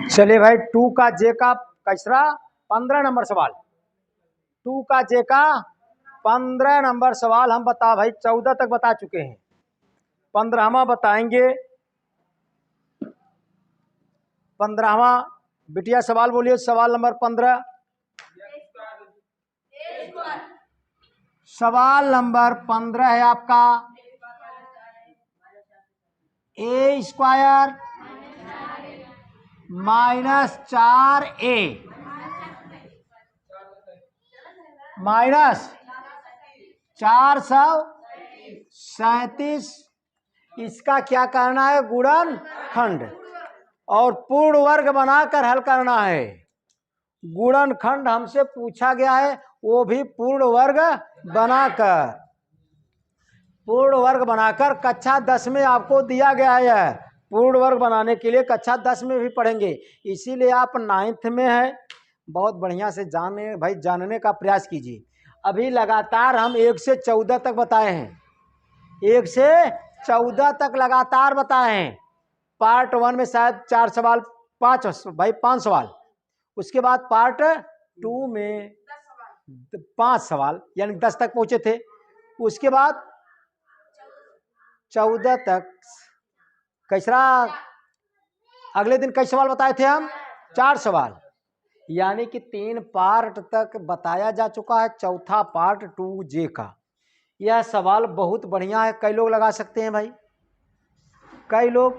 चलिए भाई, 2 का जे का कचरा 15 नंबर सवाल। 2 का जे का 15 नंबर सवाल हम बता भाई 14 तक बता चुके हैं, 15वां बताएंगे। 15वां बिटिया सवाल बोलिए, सवाल नंबर 15। सवाल नंबर 15 है आपका ए स्क्वायर -4a माइनस 437, इसका क्या करना है? गुणनखंड और पूर्ण वर्ग बनाकर हल करना है। गुणनखंड हमसे पूछा गया है, वो भी पूर्ण वर्ग बनाकर कक्षा 10 में आपको दिया गया है। पूर्ण वर्ग बनाने के लिए कक्षा 10 में भी पढ़ेंगे, इसीलिए आप 9th में है। बहुत बढ़िया से जानने का प्रयास कीजिए। अभी लगातार हम 1 से 14 तक बताए हैं, 1 से 14 तक लगातार बताए हैं। पार्ट 1 में शायद 4 सवाल 5 सवाल, उसके बाद पार्ट 2 में 5 सवाल यानी 10 तक पहुंचे थे। उसके बाद 14 तक कैसरा अगले दिन कई सवाल बताए थे हम? 4 सवाल, यानी कि 3 पार्ट तक बताया जा चुका है। चौथा पार्ट 2J का यह सवाल बहुत बढ़िया है। कई लोग लगा सकते हैं भाई, कई लोग।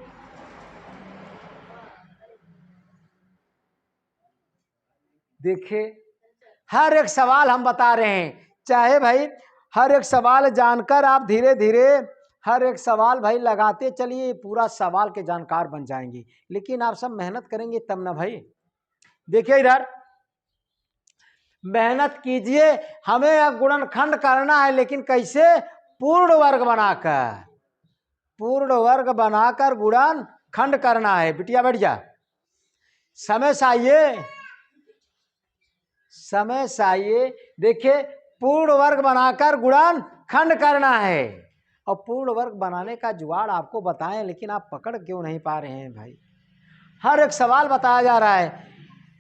देखिए, हर एक सवाल हम बता रहे हैं, चाहे भाई हर एक सवाल जानकर आप धीरे धीरे हर एक सवाल भाई लगाते चलिए, पूरा सवाल के जानकार बन जाएंगे। लेकिन आप सब मेहनत करेंगे तब ना भाई। देखिए इधर मेहनत कीजिए, हमें गुणनखंड करना है, लेकिन कैसे? पूर्ण वर्ग बनाकर गुणनखंड करना है। बिटिया बैठ जा, समय से आइए। देखिए, पूर्ण वर्ग बनाकर गुणनखंड करना है, और पूर्ण वर्ग बनाने का जुगाड़ आपको बताएं, लेकिन आप पकड़ क्यों नहीं पा रहे हैं भाई? हर एक सवाल बताया जा रहा है।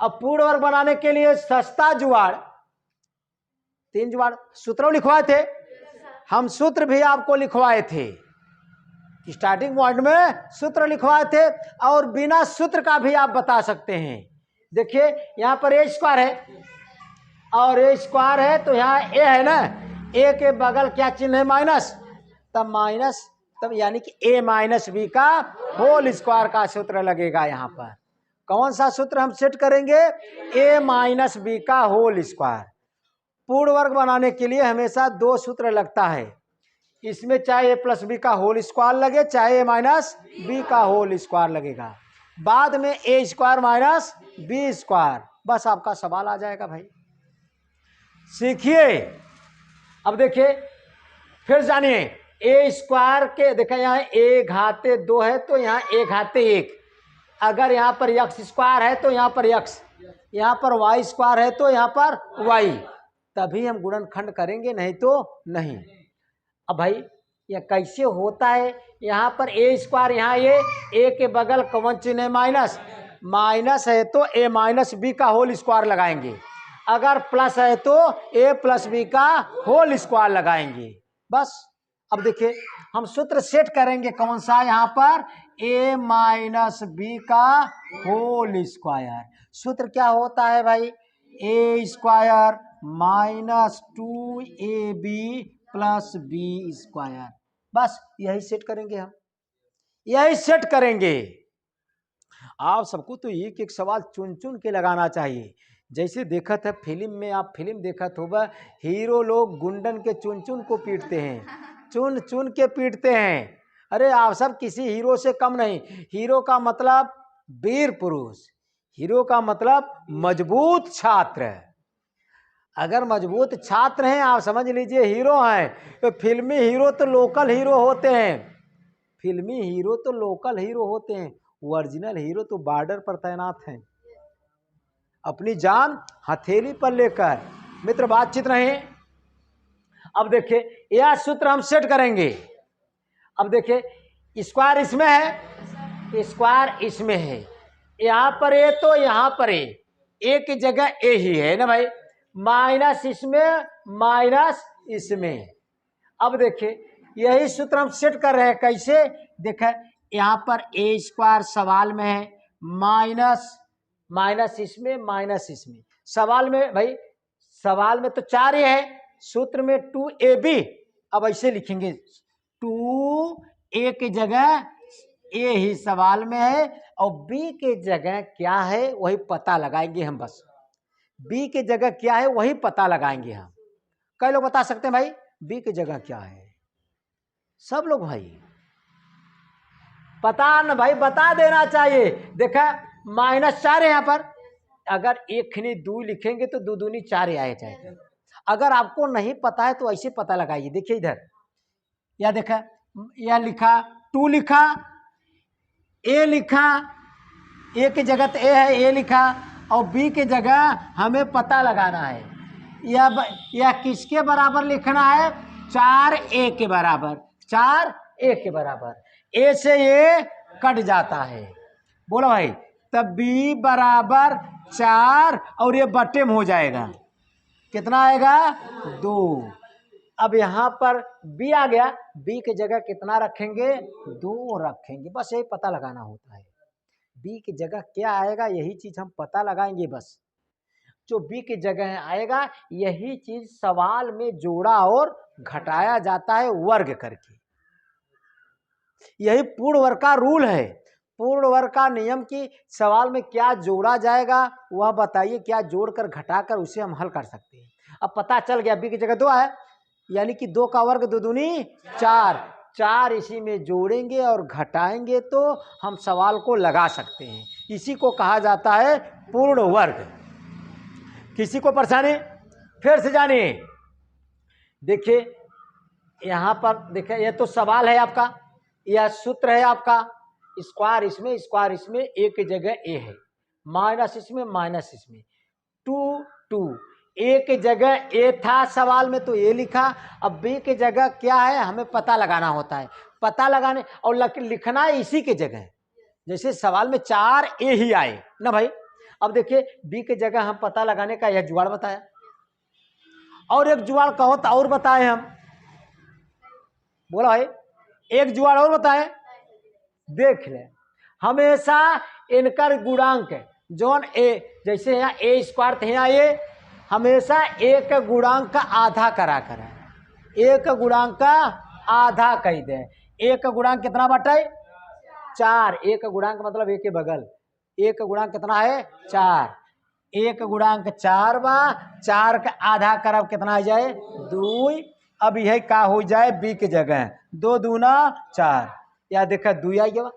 अब पूर्ण वर्ग बनाने के लिए सस्ता जुगाड़, 3 जुगाड़ सूत्र लिखवाए थे हम, सूत्र भी आपको लिखवाए थे स्टार्टिंग पॉइंट में, सूत्र लिखवाए थे, और बिना सूत्र का भी आप बता सकते हैं। देखिए यहाँ पर ए स्क्वायर है और ए स्क्वायर है, तो यहाँ ए है ना, ए के बगल क्या चिन्ह है? माइनस। तब यानी कि a माइनस बी का होल स्क्वायर का सूत्र लगेगा। यहाँ पर कौन सा सूत्र हम सेट करेंगे? a माइनस बी का होल स्क्वायर। पूर्ण वर्ग बनाने के लिए हमेशा 2 सूत्र लगता है, इसमें चाहे a प्लस बी का होल स्क्वायर लगे, चाहे a माइनस बी का होल स्क्वायर लगेगा। बाद में a square minus B square, बस आपका सवाल आ जाएगा भाई। सीखिए। अब देखिए, फिर जानिए, ए स्क्वायर के देखा यहाँ a घाते 2 है, तो यहाँ a घाते 1। अगर यहाँ पर x स्क्वायर है तो यहाँ पर x, यहाँ पर y स्क्वायर है तो यहाँ पर y, तभी हम गुणनखंड करेंगे, नहीं तो नहीं। अब भाई यह कैसे होता है? यहाँ पर a स्क्वायर, यहाँ a के बगल कौन चिन्ह है? माइनस है तो a माइनस बी का होल स्क्वायर लगाएंगे, अगर प्लस है तो a प्लस बी का होल स्क्वायर लगाएंगे, बस। अब देखिए, हम सूत्र सेट करेंगे कौन सा? यहाँ पर a माइनस बी का होल स्क्वायर। सूत्र क्या होता है भाई? a square minus 2ab plus B square, बस यही सेट करेंगे हम, यही सेट करेंगे। आप सबको तो एक एक सवाल चुन चुन के लगाना चाहिए। जैसे देखत है फिल्म में, आप फिल्म देखत होगा, हीरो लोग गुंडन के चुन चुन को पीटते हैं, चुन चुन के पीटते हैं। अरे आप सब किसी हीरो से कम नहीं। हीरो का मतलब वीर पुरुष, हीरो का मतलब मजबूत छात्र। अगर मजबूत छात्र हैं, आप समझ लीजिए हीरो हैं। तो फिल्मी हीरो तो लोकल हीरो होते हैं, फिल्मी हीरो तो लोकल हीरो होते हैं, ओरिजिनल हीरो तो बॉर्डर पर तैनात हैं, अपनी जान हथेली पर लेकर। मित्र बातचीत रहे। अब देखिए, यह सूत्र हम सेट करेंगे। अब देखिए, स्क्वायर इसमें है, स्क्वायर इसमें है, यहाँ पर ए तो यहाँ पर ए की जगह ए ही है ना भाई, माइनस इसमें माइनस इसमें। अब देखिए यही सूत्र हम सेट कर रहे हैं, कैसे देखें, यहाँ पर ए स्क्वायर सवाल में है, माइनस माइनस इसमें माइनस इसमें, सवाल में भाई, सवाल में तो 4 ही है, सूत्र में 2ab। अब ऐसे लिखेंगे 2a की जगह ए ही सवाल में है और बी के जगह क्या है वही पता लगाएंगे हम, बस बी के जगह क्या है वही पता लगाएंगे हम। कई लोग बता सकते हैं भाई बी की जगह क्या है, सब लोग भाई पता न भाई बता देना चाहिए। देखा -4 है यहाँ पर, अगर एक खनी 2 लिखेंगे तो 2 दूनी 4 आए जाएगा। अगर आपको नहीं पता है तो ऐसे पता लगाइए। देखिए इधर या देखा, यह लिखा 2 लिखा, ए लिखा, ए की जगह ए है ए लिखा, और बी की जगह हमें पता लगाना है यह किसके बराबर लिखना है, 4a के बराबर, 4a के बराबर। ए से ये कट जाता है, बोलो भाई, तब b बराबर 4 और ये बट्टे में हो जाएगा, कितना आएगा 2। अब यहाँ पर b आ गया, b की जगह कितना रखेंगे 2 रखेंगे, बस यही पता लगाना होता है। b की जगह क्या आएगा यही चीज हम पता लगाएंगे, बस जो b की जगह आएगा यही चीज सवाल में जोड़ा और घटाया जाता है वर्ग करके। यही पूर्ण वर्ग का रूल है, पूर्ण वर्ग का नियम की सवाल में क्या जोड़ा जाएगा वह बताइए, क्या जोड़कर घटाकर उसे हम हल कर सकते हैं। अब पता चल गया b की जगह 2 है, यानी कि 2 का वर्ग 2 दूनी 4, 4 इसी में जोड़ेंगे और घटाएंगे तो हम सवाल को लगा सकते हैं। इसी को कहा जाता है पूर्ण वर्ग। किसी को परेशानी फिर से जानिए। देखिए यहाँ पर देखिए, यह तो सवाल है आपका, यह सूत्र है आपका, स्क्वायर इसमें स्क्वायर इसमें, ए की जगह ए है, माइनस इसमें माइनस इसमें, 2 2, ए की जगह ए था सवाल में तो ए लिखा। अब बी की जगह क्या है हमें पता लगाना होता है, पता लगाने और लिखना है इसी की जगह, जैसे सवाल में 4a ही आए ना भाई। अब देखिए बी की जगह हम पता लगाने का यह जुगाड़ बताया, और एक जुगाड़ कहो तो और बताए हम, बोला भाई एक जुगाड़ और बताए, देख ले, हमेशा इनका गुणांक जोन ए, जैसे यहाँ ए स्क्वायर थे यहाँ ए, हमेशा एक गुणांक का आधा करा करें, एक गुणांक का आधा कही दे। एक गुणांक कितना बटे 4, एक गुणांक मतलब एक के बगल, एक गुणांक कितना है 4, एक गुणांक 4 बा, 4 का आधा करब कितना आ जाए 2। अब यह का हो जाए बी की जगह 2 दूना 4, या देखा 2 आई गया,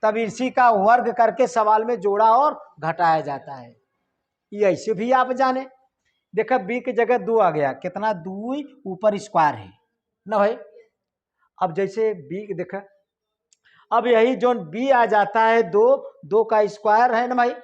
तब इसी का वर्ग करके सवाल में जोड़ा और घटाया जाता है। ये ऐसे भी आप जाने, देखा बी की जगह 2 आ गया, कितना 2 ऊपर स्क्वायर है ना भाई। अब जैसे बी देखा, अब यही जो बी आ जाता है 2, 2 का स्क्वायर है ना भाई,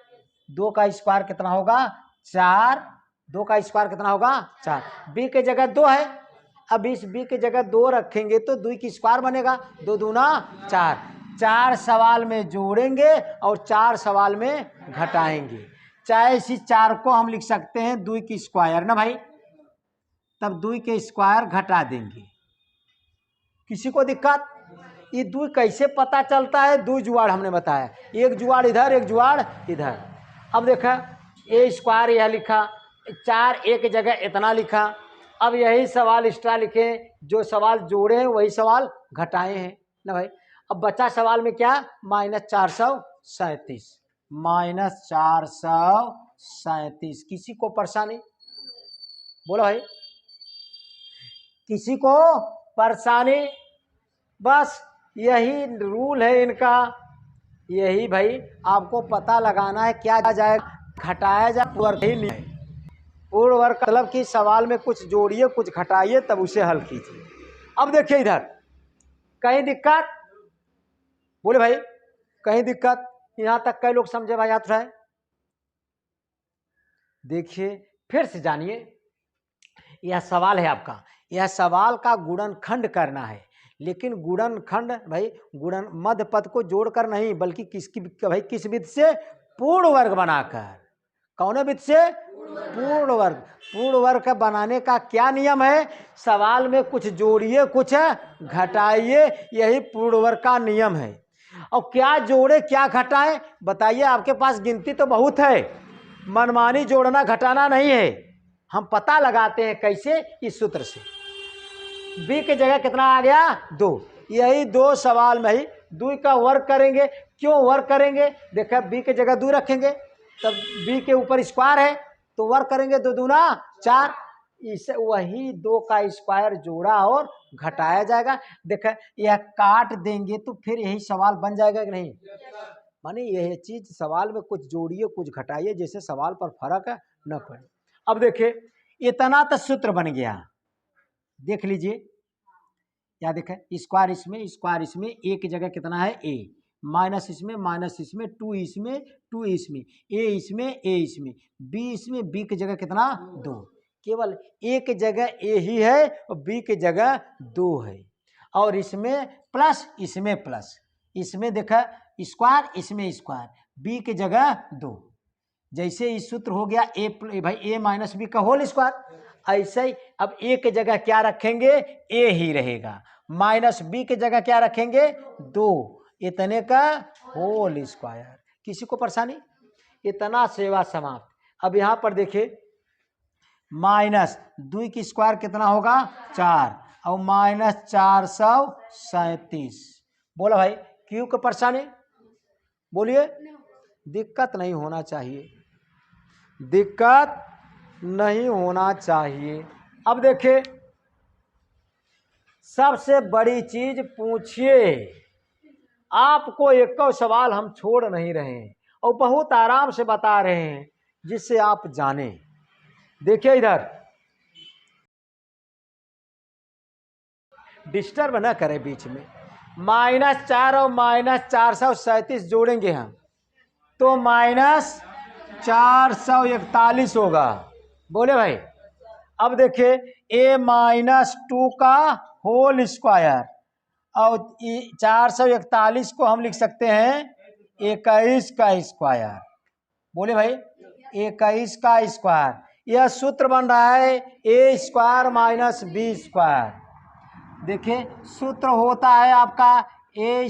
2 का स्क्वायर कितना होगा 4, 2 का स्क्वायर कितना होगा 4, बी की जगह 2 है, अब इस बी की जगह 2 रखेंगे तो 2 की स्क्वायर बनेगा, 2 दूना 4, 4 सवाल में जोड़ेंगे और 4 सवाल में घटाएंगे, चाहे इसी 4 को हम लिख सकते हैं 2 की स्क्वायर ना भाई, तब 2 के स्क्वायर घटा देंगे। किसी को दिक्कत, ये 2 कैसे पता चलता है, 2 जुगाड़ हमने बताया, एक जुगाड़ इधर एक जुगाड़ इधर। अब देखा ए स्क्वायर यह लिखा, 4a की जगह इतना लिखा, अब यही सवाल एक्स्ट्रा लिखे, जो सवाल जोड़े हैं वही सवाल घटाए हैं ना भाई। अब बचा सवाल में क्या -437, -437। किसी को परेशानी, बोलो भाई, किसी को परेशानी, बस यही रूल है इनका, यही भाई आपको पता लगाना है क्या जाए घटाया जाए, पूर्ण ही नहीं है। पूर्ण वर्ग मतलब कि सवाल में कुछ जोड़िए कुछ घटाइए तब उसे हल कीजिए। अब देखिए इधर कहीं दिक्कत, बोले भाई कहीं दिक्कत, यहाँ तक कई लोग समझे भाई हाथ उठाए। देखिए फिर से जानिए, यह सवाल है आपका, यह सवाल का गुणनखंड करना है, लेकिन गुणनखंड भाई गुणन मध्य पद को जोड़कर नहीं, बल्कि किस विधि से? पूर्ण वर्ग बनाकर। कौन विधि से? पूर्ण वर्ग। पूर्ण वर्ग का बनाने का क्या नियम है? सवाल में कुछ जोड़िए कुछ घटाइए, यही पूर्ण वर्ग का नियम है। और क्या जोड़े क्या घटाएं बताइए, आपके पास गिनती तो बहुत है, मनमानी जोड़ना घटाना नहीं है। हम पता लगाते हैं कैसे? इस सूत्र से। बी की जगह कितना आ गया? 2। यही 2 सवाल में ही 2 का वर्ग करेंगे। क्यों वर्ग करेंगे? देखा, बी की जगह 2 रखेंगे, तब बी के ऊपर स्क्वायर है तो वर्ग करेंगे, 2 दूना 4। इसे वही 2 का स्क्वायर जोड़ा और घटाया जाएगा। देखा, यह काट देंगे तो फिर यही सवाल बन जाएगा कि नहीं? माने यह चीज सवाल में कुछ जोड़िए कुछ घटाइए, जैसे सवाल पर फर्क न पड़े। अब देखिए, इतना तो सूत्र बन गया, देख लीजिए। क्या देखा? स्क्वायर इसमें ए की जगह कितना है? ए, माइनस इसमें 2 इसमें 2 इसमें, ए इसमें, बी की जगह कितना? 2। केवल ए की जगह ए ही है और बी की जगह 2 है। और इसमें प्लस इसमें प्लस, इसमें देखा स्क्वायर इसमें स्क्वायर, बी की जगह 2। जैसे इस सूत्र हो गया ए माइनस बी का होल स्क्वायर, ऐसे ही अब ए की जगह क्या रखेंगे? ए ही रहेगा। माइनस बी की जगह क्या रखेंगे? 2, इतने का होल स्क्वायर। किसी को परेशानी? इतना सेवा समाप्त। अब यहां पर देखिए, माइनस 2 की स्क्वायर कितना होगा? 4, और माइनस 437। बोला भाई, क्यों को परेशानी? बोलिए। दिक्कत नहीं होना चाहिए, दिक्कत नहीं होना चाहिए। अब देखिए, सबसे बड़ी चीज पूछिए। आपको एक सवाल हम छोड़ नहीं रहे हैं और बहुत आराम से बता रहे हैं, जिससे आप जाने। देखिए इधर, डिस्टर्ब न करें बीच में। -4 और -437 जोड़ेंगे हम तो -441 होगा। बोले भाई। अब देखिए, a-2 का होल स्क्वायर और 441 को हम लिख सकते हैं 21 का स्क्वायर। बोले भाई, 21 का स्क्वायर। यह सूत्र बन रहा है A square minus B square. देखिए, सूत्र होता है आपका ए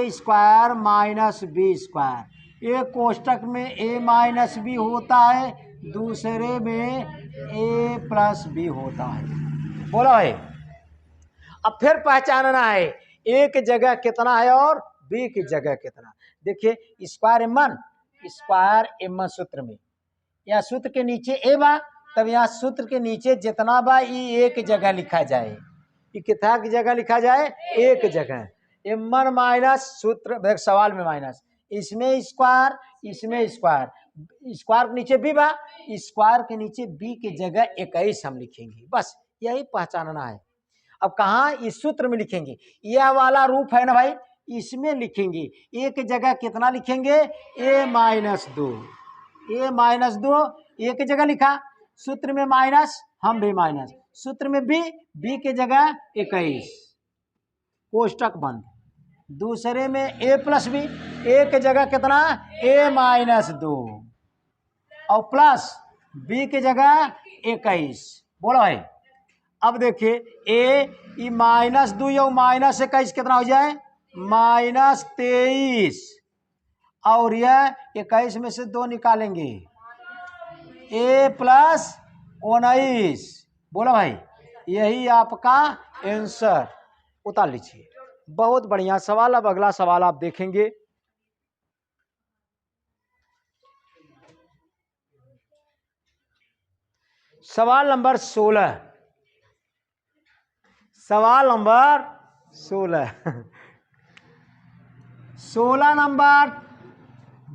स्क्वायर माइनस बी स्क्वायर। एक कोष्टक में ए माइनस बी होता है, दूसरे में ए प्लस बी होता है। बोला है। अब फिर पहचानना है ए की जगह कितना है और बी की जगह कितना। देखिए, स्क्वायर एम सूत्र में, या सूत्र के नीचे ए बा, तब यहाँ सूत्र के नीचे जितना बा ये एक जगह लिखा जाए। ये कितना की जगह लिखा जाए? एक जगह। m1 माइनस सूत्र सवाल में माइनस, इसमें स्क्वायर इसमें स्क्वायर, स्क्वायर के नीचे बी बा, स्क्वायर के नीचे बी की जगह 21 हम लिखेंगे। बस यही पहचानना है। अब कहाँ? इस सूत्र में लिखेंगे। यह वाला रूप है ना भाई, इसमें लिखेंगे। ए की जगह कितना लिखेंगे? a-2। a-2 ए की जगह लिखा, सूत्र में माइनस, हम भी माइनस, सूत्र में बी की जगह 21, कोष्टक बंद। दूसरे में a प्लस बी, ए की जगह कितना? a-2 और प्लस बी की जगह 21। बोलो भाई। अब देखिए, ए -2 और -21 कितना हो जाए? -23, और यह 21 में से 2 निकालेंगे, a प्लस 19। बोला भाई, यही आपका आंसर। उतार लीजिए। बहुत बढ़िया सवाल। अब अगला सवाल आप देखेंगे। सवाल नंबर 16। सवाल नंबर 16 16 नंबर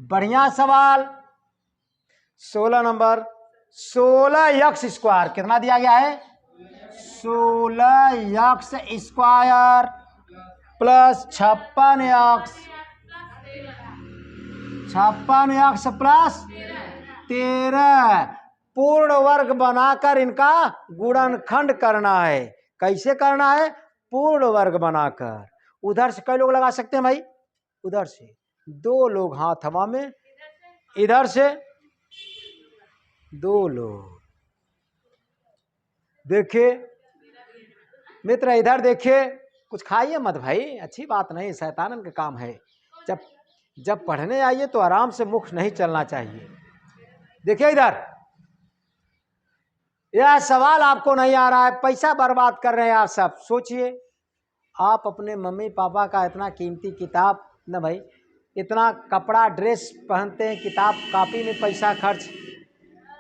बढ़िया सवाल। 16 नंबर, 16x स्क्वायर कितना दिया गया है? 16x square plus 56x plus 13 पूर्ण वर्ग बनाकर इनका गुणनखंड करना है। कैसे करना है? पूर्ण वर्ग बनाकर। उधर से कई लोग लगा सकते हैं भाई, उधर से 2 लोग हाथ हवा में, इधर से 2 लोग। देखिए मित्र, इधर देखिए, कुछ खाइए मत भाई, अच्छी बात नहीं, शैतानन का काम है। जब पढ़ने आइए तो आराम से मुख नहीं चलना चाहिए। देखिए इधर, यह सवाल आपको नहीं आ रहा है, पैसा बर्बाद कर रहे हैं आप सब। सोचिए, आप अपने मम्मी पापा का इतना कीमती किताब न भाई, इतना कपड़ा ड्रेस पहनते हैं, किताब कापी में पैसा खर्च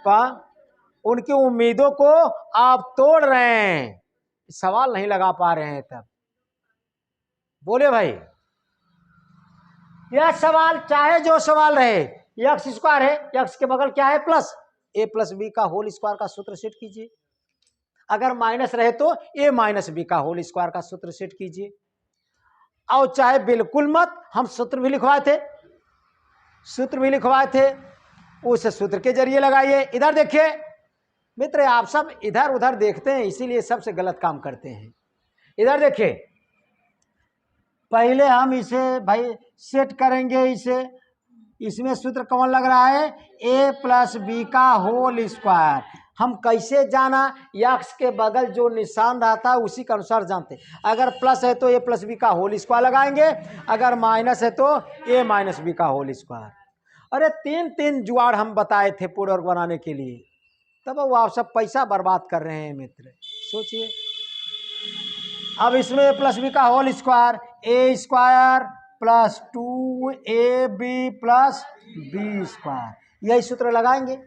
पा, उनकी उम्मीदों को आप तोड़ रहे हैं, सवाल नहीं लगा पा रहे हैं। तब बोले भाई, यह सवाल चाहे जो सवाल रहे, एक्स स्क्वायर है, एक्स के बगल क्या है? प्लस। ए प्लस बी का होल स्क्वायर का सूत्र सेट कीजिए। अगर माइनस रहे तो ए माइनस बी का होल स्क्वायर का सूत्र सेट कीजिए। और चाहे बिल्कुल मत, हम सूत्र भी लिखवाए थे, उस सूत्र के जरिए लगाइए। इधर देखिए मित्र, आप सब इधर उधर देखते हैं, इसीलिए सबसे गलत काम करते हैं। इधर देखिए, पहले हम इसे भाई सेट करेंगे, इसमें सूत्र कौन लग रहा है? ए प्लस बी का होल स्क्वायर। हम कैसे जाना? एक्स के बगल जो निशान रहता है उसी के अनुसार जानते। अगर प्लस है तो ए प्लस बी का होल स्क्वायर लगाएंगे, अगर माइनस है तो ए माइनस बी का होल स्क्वायर। अरे 3 जुगाड़ हम बताए थे पूर्ण वर्ग बनाने के लिए, तब वो आप सब पैसा बर्बाद कर रहे हैं मित्र। सोचिए, अब इसमें ए प्लस बी का whole square, A square plus 2ab plus B square, यही सूत्र लगाएंगे।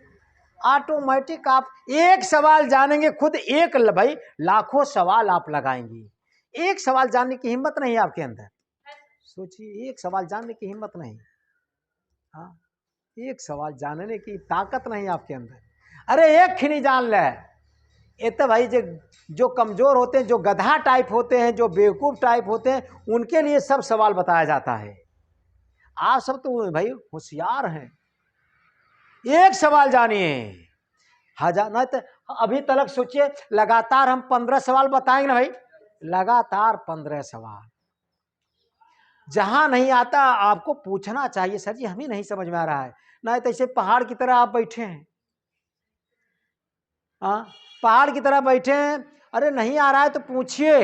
ऑटोमेटिक आप एक सवाल जानेंगे, खुद एक भाई लाखों सवाल आप लगाएंगे। एक सवाल जानने की हिम्मत नहीं है आपके अंदर। सोचिए, एक सवाल जानने की हिम्मत नहीं, हाँ, एक सवाल जानने की ताकत नहीं आपके अंदर। अरे एक खिनी जान ले, ये तो भाई जो कमजोर होते हैं, जो गधा टाइप होते हैं, जो बेवकूफ टाइप होते हैं, उनके लिए सब सवाल बताया जाता है। आप सब तो भाई होशियार हैं, एक सवाल जानिए, हजार नहीं तो अभी तक सोचिए, लगातार हम 15 सवाल बताएंगे ना भाई, लगातार 15 सवाल। जहां नहीं आता आपको पूछना चाहिए, सर जी हमें नहीं समझ में आ रहा है, नहीं तो ऐसे पहाड़ की तरह आप बैठे हैं, हाँ पहाड़ की तरह बैठे हैं। अरे नहीं आ रहा है तो पूछिए,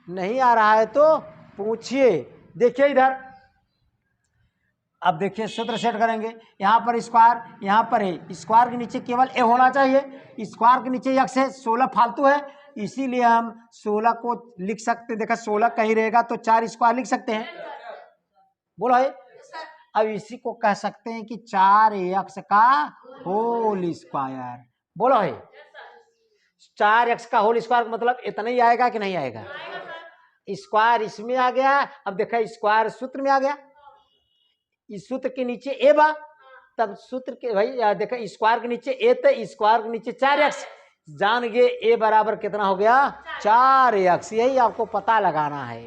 नहीं आ रहा है तो पूछिए। देखिए इधर, अब देखिए सूत्र सेट करेंगे, यहाँ पर स्क्वायर, यहाँ पर है, स्क्वायर के नीचे केवल ए होना चाहिए, स्क्वायर के नीचे एक्स है, 16 फालतू है, इसीलिए हम 16 को लिख सकते हैं। देखा 16 कहीं रहेगा तो 4 स्क्वायर लिख सकते हैं, बोलो है। अब इसी को कह सकते हैं कि 4x का होल स्क्वायर, बोलो है। 4x का होल स्क्वायर मतलब इतना ही आएगा कि नहीं आएगा? स्क्वायर इसमें आ गया, अब देखा स्क्वायर सूत्र में आ गया, इस सूत्र के नीचे ए बा, तब सूत्र के भाई देखा स्क्वायर के नीचे ए, तो स्क्वायर के नीचे 4x, जान गए ए बराबर कितना हो गया? 4x। यही आपको पता लगाना है,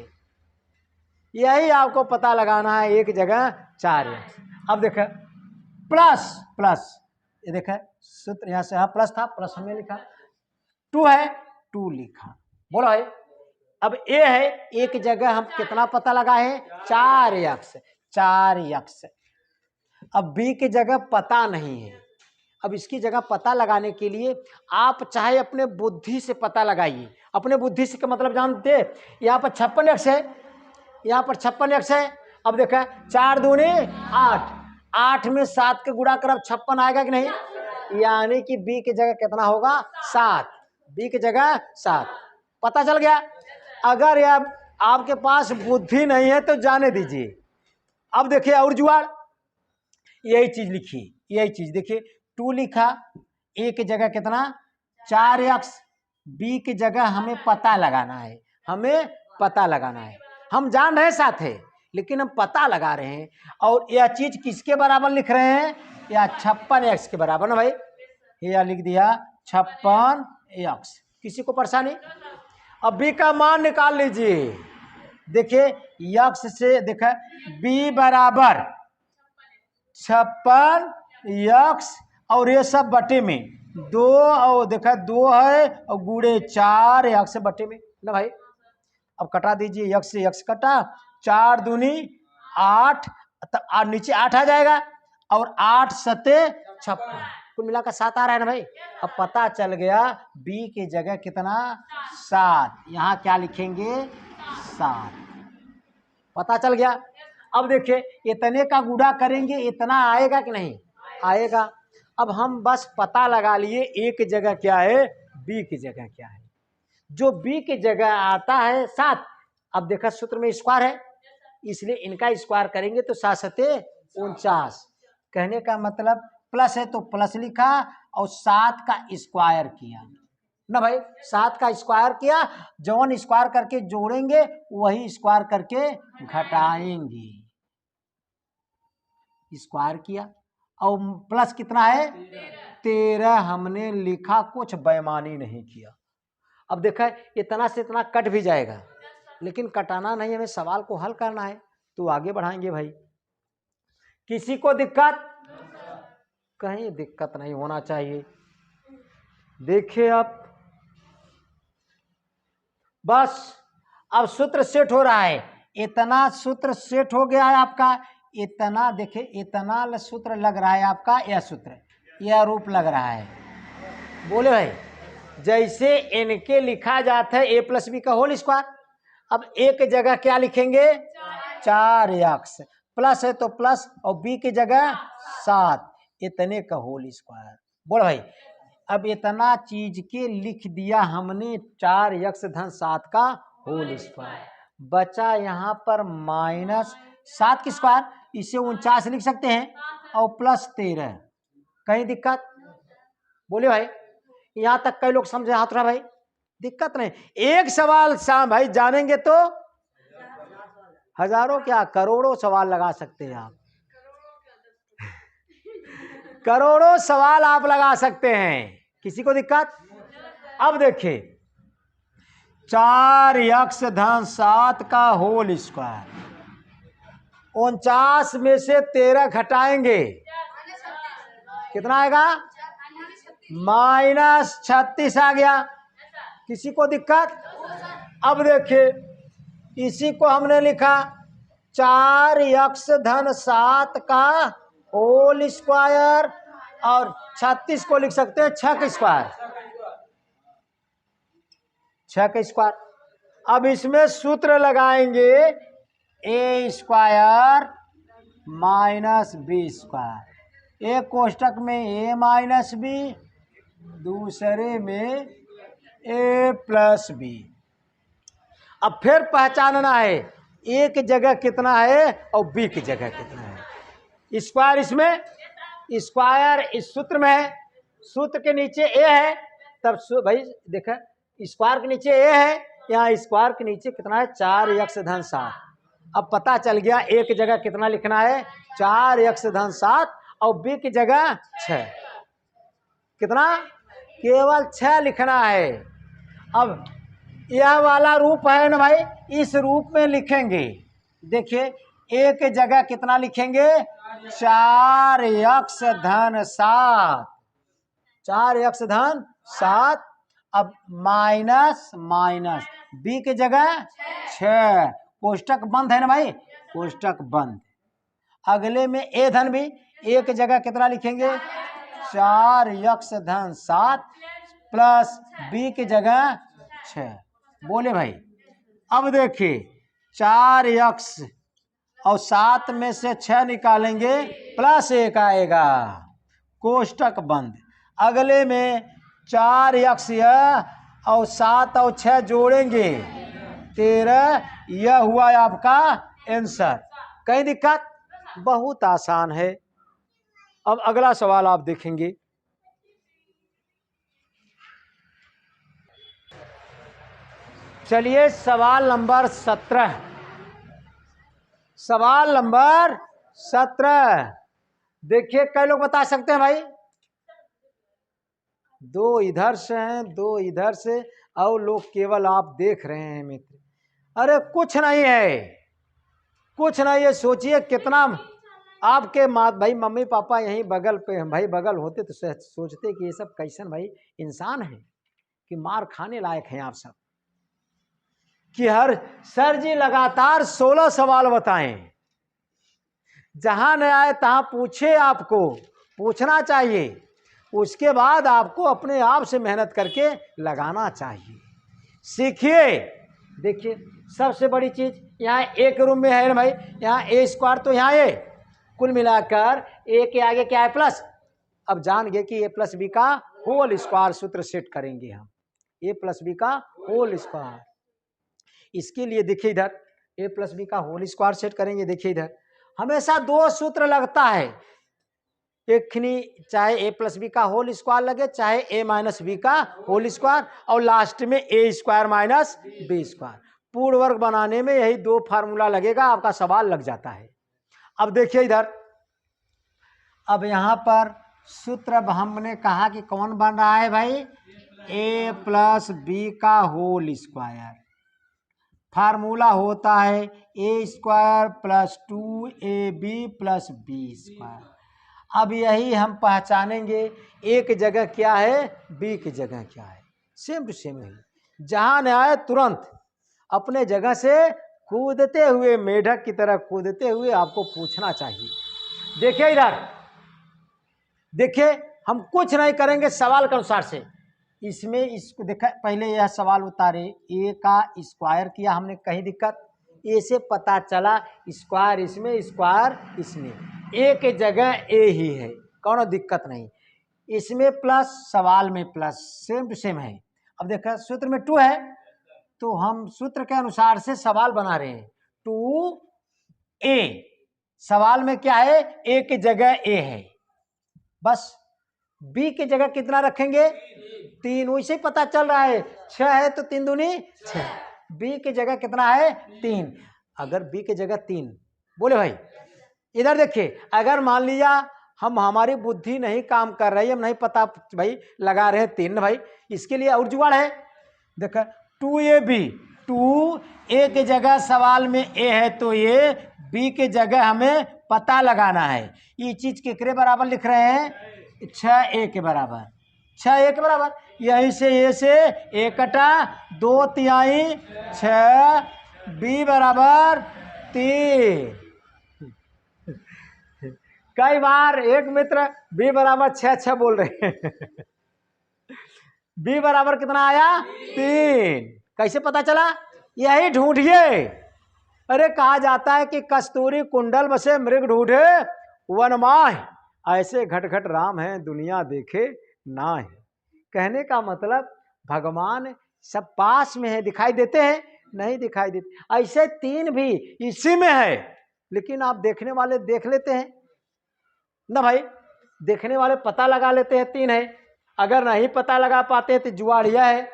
यही आपको पता लगाना है, एक जगह 4x। अब देखा प्लस प्लस, ये देखा सूत्र यहाँ से, हाँ प्लस था, प्लस हमने लिखा, 2 है 2 लिखा, बोलो है। अब ए है, एक जगह हम कितना पता लगाए? 4x, 4x। अब बी की जगह पता नहीं है, अब इसकी जगह पता लगाने के लिए आप चाहे अपने बुद्धि से पता लगाइए। अपने बुद्धि से का मतलब जानते, यहाँ पर 56x है, यहाँ पर 56x है। अब देखा 4 दूनी 8, 8 में 7 के गुणा कर 56 आएगा कि नहीं? यानी कि बी की जगह कितना होगा? 7, बी की जगह 7। पता चल गया। अगर यार आपके पास बुद्धि नहीं है तो जाने दीजिए। अब देखिए और जुगाड़, यही चीज लिखिए, यही चीज देखिए, 2 लिखा, ए की जगह कितना? 4x, बी की जगह हमें पता लगाना है, हमें पता लगाना है। हम जान रहे साथ है, लेकिन हम पता लगा रहे हैं। और यह चीज किसके बराबर लिख रहे हैं? या 56x के बराबर ना भाई, यह लिख दिया 56x। किसी को परेशानी? अब बी का मान निकाल लीजिए। देखिए x से देखा b बराबर 56x, और ये सब बटे में 2 और देखा 2 है और गुड़े 4 यक्स बट्टे में ना भाई। अब कटा दीजिए, यक्स से यक्स कटा, 4 दूनी 8, नीचे 8 आ जाएगा और 8 सते 56, कुल मिलाकर 7 आ रहा है ना भाई। अब पता चल गया बी की जगह कितना 7, यहाँ क्या लिखेंगे 7, पता चल गया। अब देखिए इतने का गुणा करेंगे इतना आएगा कि नहीं आएगा। अब हम बस पता लगा लिए ए की जगह क्या है, बी की जगह क्या है। जो बी की जगह आता है 7, अब देखा सूत्र में स्क्वायर है इसलिए इनका स्क्वायर करेंगे तो 7 सते 49। कहने का मतलब प्लस है तो प्लस लिखा और 7 का स्क्वायर किया ना भाई, 7 का स्क्वायर किया, जौन स्क्वायर करके जोड़ेंगे वही स्क्वायर करके घटाएंगे। स्क्वायर किया और प्लस कितना है 13, हमने लिखा, कुछ बेईमानी नहीं किया। अब देखा इतना से इतना कट भी जाएगा लेकिन कटाना नहीं, हमें सवाल को हल करना है तो आगे बढ़ाएंगे भाई। किसी को दिक्कत, कहीं दिक्कत नहीं होना चाहिए। देखिए अब बस अब सूत्र सेट हो रहा है, इतना सूत्र सेट हो गया है आपका, इतना देखिए इतना सूत्र लग रहा है आपका, यह सूत्र यह रूप लग रहा है। बोले भाई जैसे इनके लिखा जाता है a प्लस बी का होल स्क्वायर, अब a की जगह क्या लिखेंगे 4 यक्स, प्लस है तो प्लस और b की जगह 7, इतने का होल स्क्वायर। बोल भाई अब इतना चीज के लिख दिया हमने 4 यक्स धन 7 का होल स्क्वायर, बचा यहाँ पर माइनस 7 की स्क्वायर, इसे 49 लिख सकते हैं और प्लस 13, कहीं दिक्कत? बोले भाई यहाँ तक कई लोग समझे हाथ रहा भाई, दिक्कत नहीं। एक सवाल भाई जानेंगे तो हजारों क्या करोड़ों सवाल लगा सकते हैं आप, करोड़ों सवाल आप लगा सकते हैं, किसी को दिक्कत? अब देखिए 4 यक्स धन 7 का होल स्क्वायर, 49 में से 13 घटाएंगे कितना आएगा माइनस 36 आ गया, किसी को दिक्कत? अब देखिए इसी को हमने लिखा 4 यक्स धन 7 का होल स्क्वायर और 36 को लिख सकते हैं 6 का स्क्वायर, 6 का स्क्वायर। अब इसमें सूत्र लगाएंगे ए स्क्वायर माइनस बी स्क्वायर, एक कोष्टक में ए माइनस बी, दूसरे में ए प्लस बी। अब फिर पहचानना है ए की जगह कितना है और बी की जगह कितना है। स्क्वायर इसमें, स्क्वायर इस सूत्र में है, सूत्र के नीचे ए है, तब भाई देखा स्क्वायर के नीचे ए है, यहाँ स्क्वायर के नीचे कितना है 4 यक्स धन 7। अब पता चल गया ए की जगह कितना लिखना है 4 यक्स धन 7 और बी की जगह 6, कितना केवल 6 लिखना है। अब यह वाला रूप है ना भाई, इस रूप में लिखेंगे, देखिए ए की जगह कितना लिखेंगे 4 यक्स धन 7, 4 यक्स धन 7, अब माइनस माइनस बी की जगह 6, कोष्टक बंद है ना भाई, कोष्टक बंद। अगले में ए धन बी, ए की जगह कितना लिखेंगे 4 यक्स धन 7 प्लस बी की जगह 6। बोले भाई अब देखिए 4 यक्स और 7 में से 6 निकालेंगे प्लस 1 आएगा, कोष्टक बंद। अगले में 4 यक्स और 7 और 6 जोड़ेंगे 13, यह हुआ आपका आंसर। कहीं दिक्कत? बहुत आसान है। अब अगला सवाल आप देखेंगे, चलिए सवाल नंबर 17, सवाल नंबर 17 देखिए कई लोग बता सकते हैं भाई, 2 इधर से हैं 2 इधर से और लोग केवल आप देख रहे हैं मित्र। अरे कुछ नहीं है, कुछ नहीं है, सोचिए कितना आपके माँ भाई मम्मी पापा यहीं बगल पे भाई बगल होते तो सोचते कि ये सब कैसन भाई इंसान है कि मार खाने लायक हैं आप सब। कि हर सर जी लगातार 16 सवाल बताएं, जहां न आए तहां पूछे, आपको पूछना चाहिए, उसके बाद आपको अपने आप से मेहनत करके लगाना चाहिए। सीखिए। देखिए सबसे बड़ी चीज यहाँ एक रूम में है ना भाई, यहाँ ए स्क्वायर तो यहाँ ए, कुल मिलाकर ए के आगे क्या है प्लस। अब जान गए कि ए प्लस बी का होल स्क्वायर सूत्र सेट करेंगे हम, ए प्लस बी का होल स्क्वायर। इसके लिए देखिए इधर ए प्लस बी का होल स्क्वायर सेट करेंगे। देखिए इधर हमेशा दो सूत्र लगता है, एकनी चाहे ए प्लस बी का होल स्क्वायर लगे चाहे ए माइनस बी का होल स्क्वायर, और लास्ट में ए स्क्वायर माइनस बी स्क्वायर। पूर्ण वर्ग बनाने में यही दो फार्मूला लगेगा, आपका सवाल लग जाता है। अब देखिए इधर, अब यहां पर सूत्र अब हमने कहा कि कौन बन रहा है भाई, ए प्लस बी का होल स्क्वायर। फार्मूला होता है A square plus 2ab plus B square. अब यही हम पहचानेंगे ए की जगह क्या है, बी की जगह क्या है, सेम टू सेम है। जहां न आए तुरंत अपने जगह से कूदते हुए, मेढक की तरह कूदते हुए आपको पूछना चाहिए। देखिए इधर, देखिए हम कुछ नहीं करेंगे सवाल के अनुसार से। इसमें इसको देखा, पहले यह सवाल उतारे, ए का स्क्वायर किया हमने, कहीं दिक्कत, ए से पता चला स्क्वायर इसमें स्क्वायर इसमें, ए के जगह ए ही है, कौन दिक्कत नहीं। इसमें प्लस सवाल में प्लस, सेम टू सेम है। अब देखा सूत्र में 2 है तो हम सूत्र के अनुसार से सवाल बना रहे हैं, 2a, सवाल में क्या है, ए की जगह ए है, बस बी की जगह कितना रखेंगे 3, वैसे ही पता चल रहा है 6 है तो 3 दूनी 6, बी की जगह कितना है 3। अगर बी की जगह 3 बोले भाई, इधर देखिए अगर मान लिया हम हमारी बुद्धि नहीं काम कर रही, हम नहीं पता भाई लगा रहे हैं 3 भाई, इसके लिए और जुगाड़ है। देखा 2ab, 2a की जगह सवाल में ए है तो ये, बी की जगह हमें पता लगाना है। ये चीज केकरे बराबर लिख रहे हैं, 6a के बराबर, 6a के बराबर। यहीं से ए से ए कटा, 2/3 6, बी बराबर 3। कई बार एक मित्र बी बराबर 6 बोल रहे हैं बी बराबर कितना आया 3, कैसे पता चला, यही ढूंढिए। अरे कहा जाता है कि कस्तूरी कुंडल बसे मृग ढूंढे वन माह, ऐसे घट घट राम है दुनिया देखे ना है। कहने का मतलब भगवान सब पास में है, दिखाई देते हैं नहीं दिखाई देते, ऐसे 3 भी इसी में है, लेकिन आप देखने वाले देख लेते हैं ना भाई, देखने वाले पता लगा लेते हैं 3 है। अगर नहीं पता लगा पाते तो जुआड़ यह है,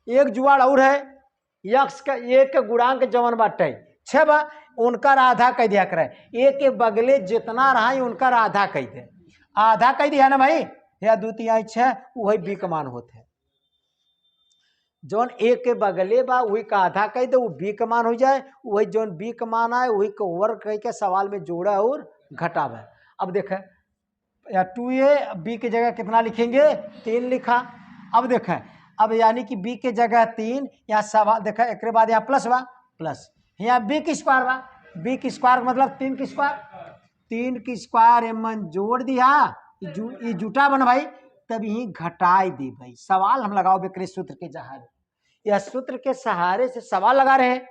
एक जुआड़ और है, यक्ष का एक गुणांक जवन बाटे 6 बा, उनका आधा कह दिया करे, एक के बगले जितना रहा उनका आधा कह दे, आधा कह दिया ना भाई, या 2/3 6 वही बी का मान होते हैं। जौन एक के बगले बा वही का आधा कह दे, वो बी का मान हो जाए, वही जौन बी का मान आए वही का वर्ग कह के सवाल में जोड़ा और घटावा। अब देखें या 2a, बी की जगह कितना लिखेंगे 3 लिखा। अब देखें, अब यानी कि बी के जगह 3, यहाँ सवाल देखा एक बाद यहाँ प्लस बा, प्लस यहाँ बी की स्क्वायर बा, बी की स्क्वायर मतलब 3 की स्क्वायर, 3 की स्क्वायर एमन जोड़ दिया, ये जुटा बन भाई, तब यही घटाई दी भाई। सवाल हम लगाओ बेकरे सूत्र के सहारे, यह सूत्र के सहारे से सवाल लगा रहे हैं,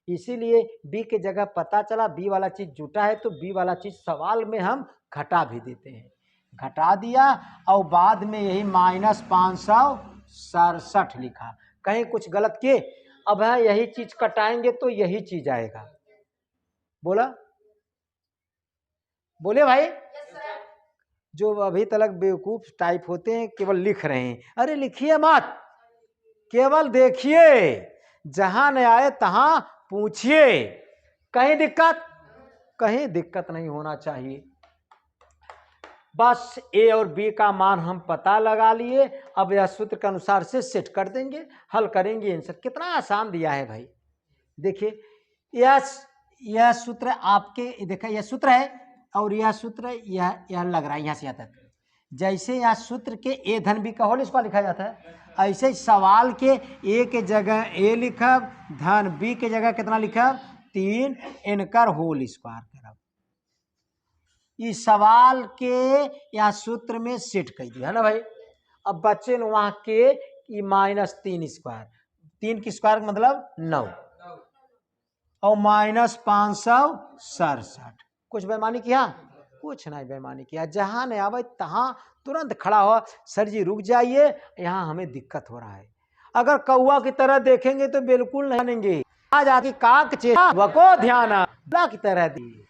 इसीलिए बी के जगह पता चला बी वाला चीज जुटा है तो बी वाला चीज सवाल में हम घटा भी देते हैं, घटा दिया और बाद में यही -567 लिखा, कहीं कुछ गलत किए। अब है यही चीज कटाएंगे तो यही चीज आएगा, बोला बोले भाई। जो अभी तक बेवकूफ टाइप होते हैं केवल लिख रहे हैं, अरे लिखिए मत, केवल देखिए, जहां न आए तहां पूछिए, कहीं दिक्कत नहीं होना चाहिए। बस ए और बी का मान हम पता लगा लिए, अब यह सूत्र के अनुसार से सेट कर देंगे, हल करेंगे आंसर। कितना आसान दिया है भाई। देखिए यह सूत्र आपके, देखा यह सूत्र है, और यह सूत्र यह लग रहा है यहाँ से यहाँ तक। जैसे यहाँ सूत्र के ए धन बी का होल स्क्वायर लिखा जाता है, ऐसे ही सवाल के ए के जगह ए लिखब, धन बी के जगह कितना लिखब 3, इनकर होल स्क्वायर करब। इस सवाल के यहाँ सूत्र में सेट कर दिया है ना भाई। अब बच्चे ने वहाँ के -3 स्क्वायर, 3 की स्क्वायर मतलब 9 और -567। कुछ बेईमानी किया? कुछ नहीं बेईमानी किया। जहाँ नहीं आवे तहाँ तुरंत खड़ा हो, सर जी रुक जाइए, यहाँ हमें दिक्कत हो रहा है। अगर कौआ की तरह देखेंगे तो बिल्कुल नहीं जानेंगे। आज आके काक चेको ध्यान की तरह दी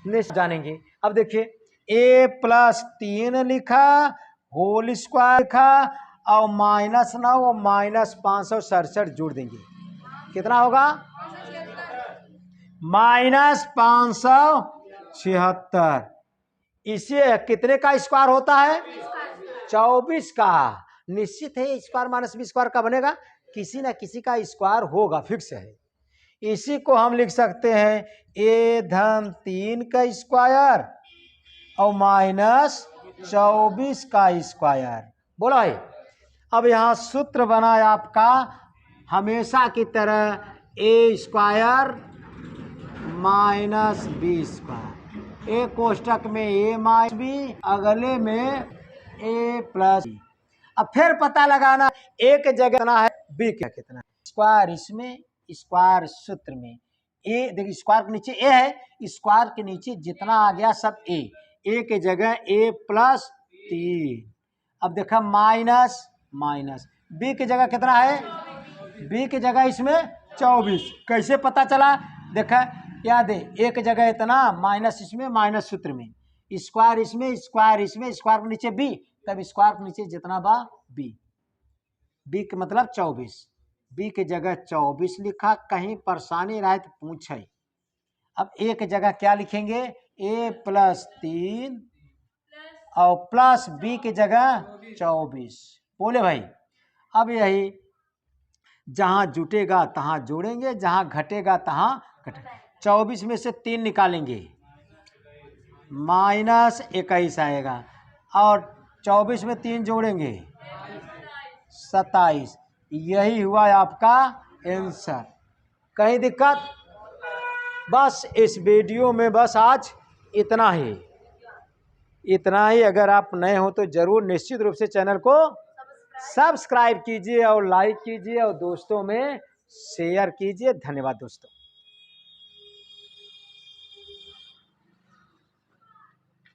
निश्चित जानेंगे। अब देखिए a+3 लिखा, होल स्क्वायर लिखा और -9 और -567 जोड़ देंगे, कितना होगा? -576। इसे कितने का स्क्वायर होता है? 24 का। निश्चित है स्क्वायर माइनस बी स्क्वायर का बनेगा, किसी ना किसी का स्क्वायर होगा, फिक्स है। इसी को हम लिख सकते हैं a-3 का स्क्वायर और -24 का स्क्वायर। बोला है। अब यहाँ सूत्र बना आपका हमेशा की तरह a स्क्वायर -b स्क्वायर, एक कोष्टक में a - b, अगले में a+b। अब फिर पता लगाना एक जगह कितना है, b क्या कितना है। स्क्वायर इसमें, स्क्वायर सूत्र में। ए देखिए स्क्वायर के नीचे ए है, स्क्वायर के नीचे जितना आ गया सब ए के जगह a+3। अब देखा माइनस बी की जगह कितना है, बी की जगह इसमें 24। कैसे पता चला? देखा याद है, एक जगह इतना माइनस इसमें माइनस सूत्र में, स्क्वायर इसमें स्क्वायर इसमें, स्क्वायर के नीचे बी, तब स्क्वायर के नीचे जितना बा बी के मतलब 24, बी के जगह 24 लिखा। कहीं परेशानी रहे तो पूछे। अब ए की जगह क्या लिखेंगे? a+3 और प्लस बी की जगह 24। बोले भाई। अब यही जहां जुटेगा तहां जोड़ेंगे, जहां घटेगा तहां घटेगा। 24 में से 3 निकालेंगे, -21 आएगा और 24 में 3 जोड़ेंगे 27। यही हुआ आपका आंसर। कहीं दिक्कत? बस इस वीडियो में बस आज इतना ही। अगर आप नए हो तो जरूर निश्चित रूप से चैनल को सब्सक्राइब कीजिए और लाइक कीजिए और दोस्तों में शेयर कीजिए। धन्यवाद दोस्तों।